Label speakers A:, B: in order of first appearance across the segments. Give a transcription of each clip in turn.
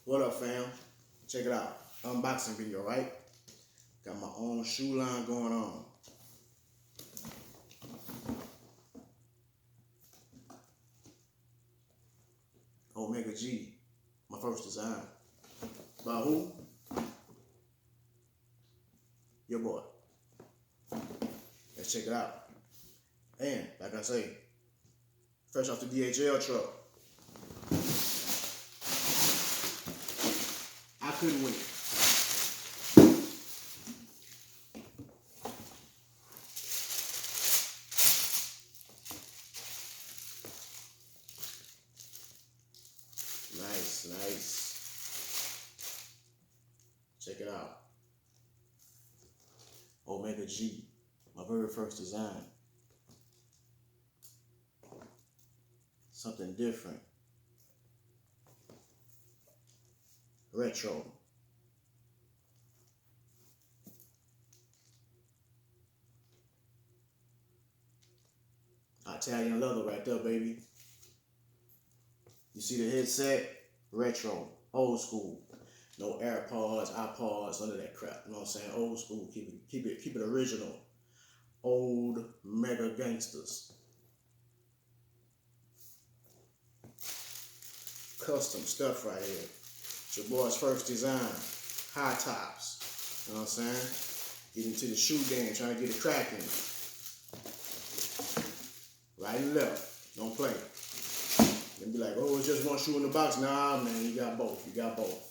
A: What up, fam? Check it out. Unboxing video, right? Got my own shoe line going on. O.Mega G, my first design. By who? Your boy. Let's check it out. And, like I say, fresh off the DHL truck. I couldn't wait. Nice. Check it out. O.Mega G, my very first design. Something different. Retro. Italian leather right there, baby. You see the headset? Retro. Old school. No AirPods, iPods, none of that crap. You know what I'm saying? Old school. Keep it original. Old mega gangsters. Custom stuff right here. It's your boy's first design. High tops. You know what I'm saying? Get into the shoe game, trying to get it cracking. Right and left. Don't play. And be like, oh, it's just one shoe in the box. Nah, man, you got both. You got both.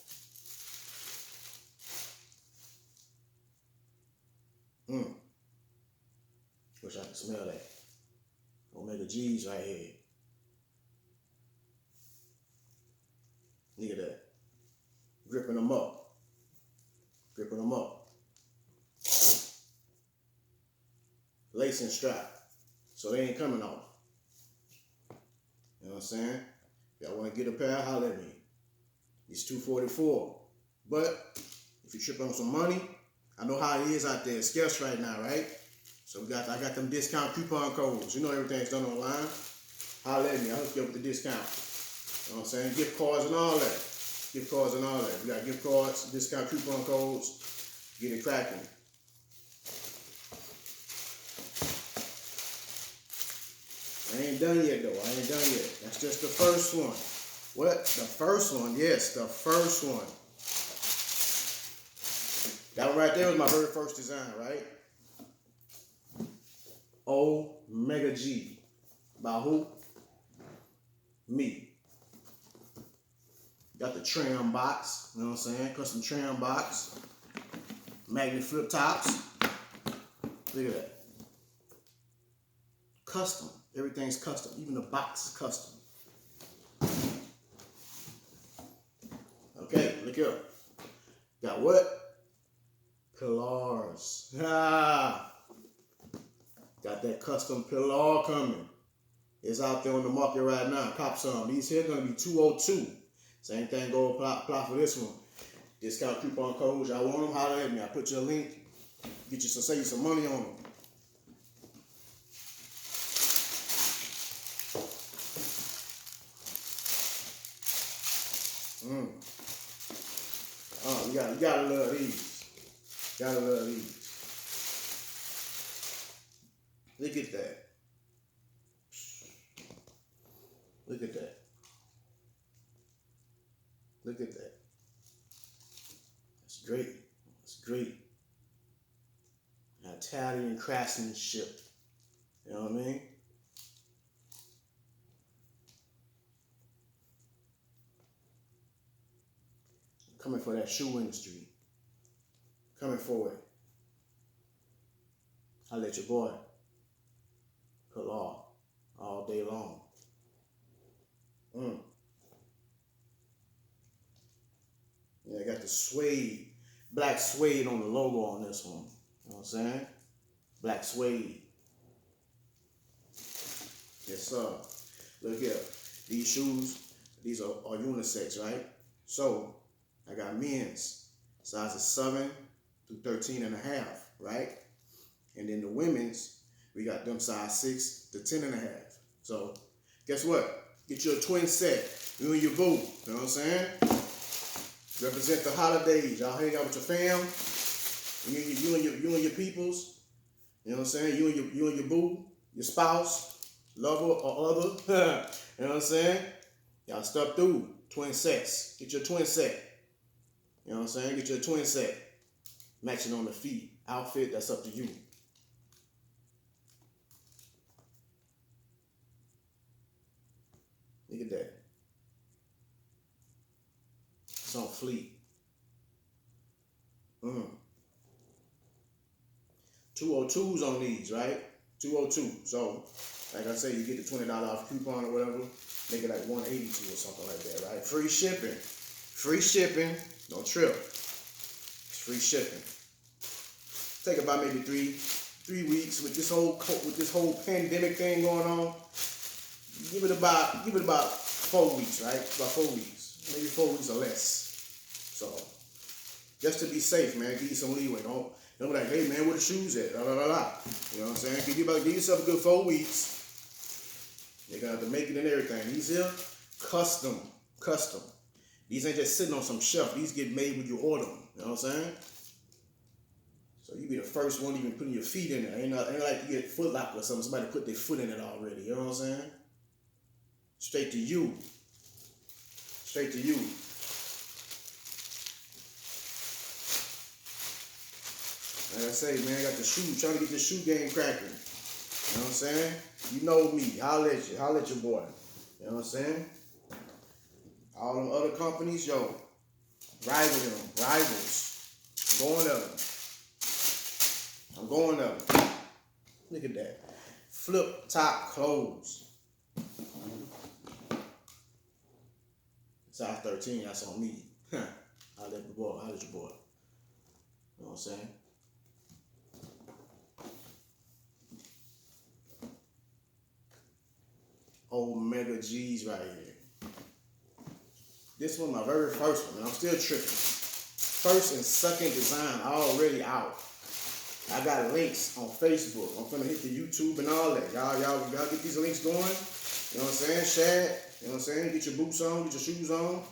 A: Wish I could smell that. O.Mega G's right here. Look at that. Gripping them up. Gripping them up. Lace and strap. So they ain't coming off. You know what I'm saying? If y'all want to get a pair, holler at me. It's $244. But if you trip on some money, I know how it is out there. It's scarce right now, right? So I got them discount coupon codes. You know everything's done online. Holler at me. I'll hook you up with the discount. You know what I'm saying? Gift cards and all that. Gift cards and all that. We got gift cards, discount coupon codes. Get it cracking. I ain't done yet, though. I ain't done yet. That's just the first one. What? The first one? Yes, the first one. That one right there was my very first design, right? O.Mega G. By who? Me. Got the trim box, you know what I'm saying? Custom trim box. Magnet flip tops. Look at that. Custom. Everything's custom. Even the box is custom. Okay, look here. Got what? Pillars. Got that custom pillar coming. It's out there on the market right now. Cop some. These here gonna be $202. Same thing go apply for this one. Discount coupon codes. Y'all want them? Holler at me. I put you a link. Get you save you some money on them. You gotta love these. Gotta love these. Look at that. Look at that. Look at that. That's great. That's great. Italian craftsmanship. You know what I mean? Coming for that shoe industry. Coming for it. I let your boy pull off all day long. Yeah, I got the suede, black suede on the logo on this one. You know what I'm saying? Black suede. Yes, sir. Look here. These shoes, these are unisex, right? So, I got men's, sizes 7 through 13 and a half, right? And then the women's, we got them size 6 to 10 and a half. So, guess what? Get you a twin set. You and your boo. You know what I'm saying? Represent the holidays. Y'all hang out with your fam. You and your peoples. You know what I'm saying? You and your boo, your spouse, lover or other. You know what I'm saying? Y'all step through. Twin sets. Get your twin set. You know what I'm saying? Get your twin set. Matching on the feet. Outfit, that's up to you. Look at that. It's on fleet. 202s on these, right? 202. So, like I say, you get the $20 off coupon or whatever. Make it like 182 or something like that, right? Free shipping. Free shipping. No trip. It's free shipping. Take about maybe three weeks with this whole pandemic thing going on. Give it about 4 weeks, right? About 4 weeks, maybe 4 weeks or less. So just to be safe, man, give you some leeway. Don't be like, hey man, where the shoes at? La la la la. You know what I'm saying? Give yourself a good 4 weeks. You're gonna have to make it and everything. These here, custom. These ain't just sitting on some shelf. These get made when you order them. You know what I'm saying? So you be the first one even putting your feet in there. Ain't like you get Foot Locker or something. Somebody put their foot in it already. You know what I'm saying? Straight to you. Straight to you. Like I say, man, I got the shoe. Trying to get the shoe game cracking. You know what I'm saying? You know me. Holla at you. Holla at your boy. You know what I'm saying? All them other companies, yo, rivals. I'm going at them. Look at that. Flip top clothes. Size 13, that's on me. Holla at your boy. You know what I'm saying? O.Mega G's right here. This one, my very first one, and I'm still tripping. First and second design already out. I got links on Facebook. I'm finna hit the YouTube and all that. Y'all get these links going. You know what I'm saying? Share it. You know what I'm saying? Get your boots on, get your shoes on.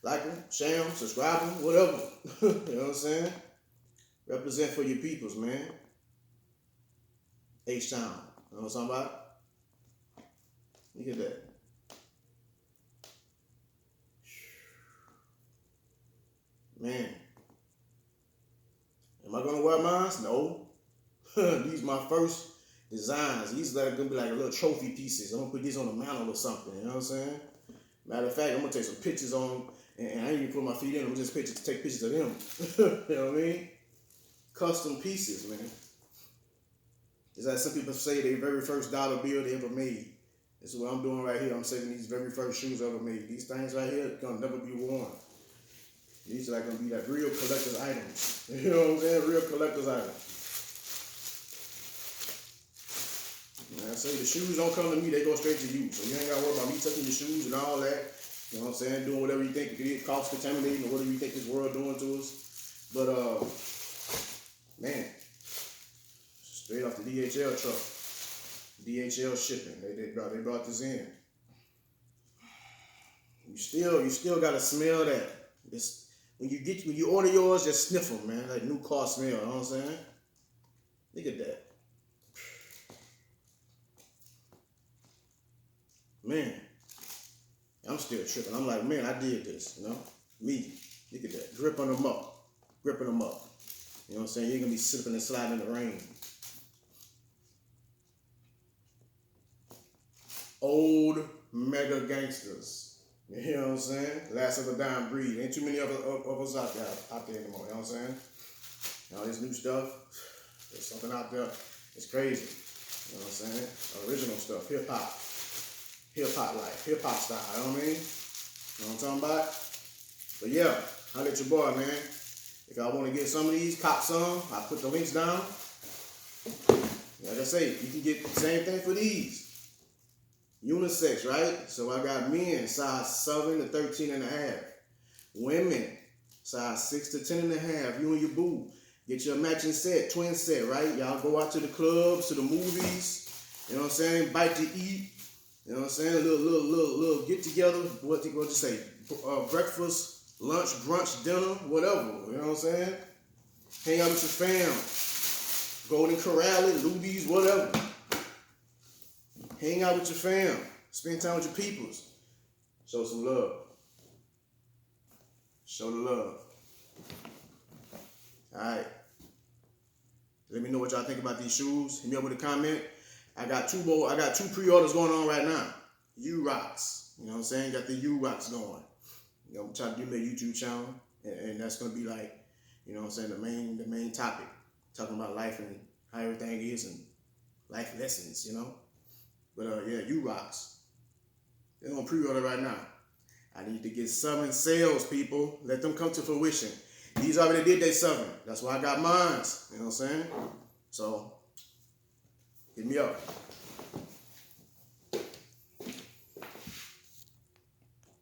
A: Like them, share them, subscribe them, whatever. You know what I'm saying? Represent for your peoples, man. H-Town. You know what I'm talking about? Look at that. Man. Am I gonna wear mine? No. These my first designs. These are gonna be like little trophy pieces. I'm gonna put these on the mantle or something. You know what I'm saying? Matter of fact, I'm gonna take some pictures on, and I ain't even put my feet in. I'm just take pictures of them. You know what I mean? Custom pieces, man. It's like some people say their very first dollar bill they ever made. This is what I'm doing right here. I'm saving these very first shoes I ever made. These things right here gonna never be worn. These are like gonna be like real collector's items. You know what I'm saying? Real collector's items. And I say the shoes don't come to me, they go straight to you. So you ain't gotta worry about me touching your shoes and all that. You know what I'm saying? Doing whatever you think it is, cost contaminating or whatever you think this world doing to us. But man, straight off the DHL truck. DHL shipping. They brought this in. You still gotta smell that. When you order yours, just sniff them, man. Like new car smell. You know what I'm saying? Look at that. Man, I'm still tripping. I'm like, man, I did this, you know? Me. Look at that. Gripping them up. You know what I'm saying? You ain't gonna be slipping and sliding in the rain. Old mega gangsters. You know what I'm saying? Last of a dying breed. Ain't too many of us out there anymore. You know what I'm saying? You know, this new stuff, there's something out there. It's crazy. You know what I'm saying? Original stuff. Hip-hop. Hip-hop life. Hip-hop style. You know what I mean? You know what I'm talking about? But yeah, holla at your boy, man. If y'all want to get some of these, cop some. I'll put the links down. Like I say, you can get the same thing for these. Unisex, right? So I got men size 7 to 13 and a half. Women size 6 to 10 and a half. You and your boo. Get your matching set, twin set, right? Y'all go out to the clubs, to the movies. You know what I'm saying? Bite to eat. You know what I'm saying? A little get together. What you say? Breakfast, lunch, brunch, dinner, whatever. You know what I'm saying? Hang out with your fam. Golden Corral, Luby's, whatever. Hang out with your fam. Spend time with your peoples. Show some love. Show the love. Alright. Let me know what y'all think about these shoes. Hit me up with a comment. I got two pre-orders going on right now. U-Rocks. You know what I'm saying? Got the U-Rocks going. You know, I'm trying to do my YouTube channel. And that's gonna be like, you know what I'm saying, the main topic. Talking about life and how everything is and life lessons, you know. But yeah, U-Rocks. They're gonna pre-order right now. I need to get 7 sales, people. Let them come to fruition. These already did their 7. That's why I got mine. You know what I'm saying? So, hit me up.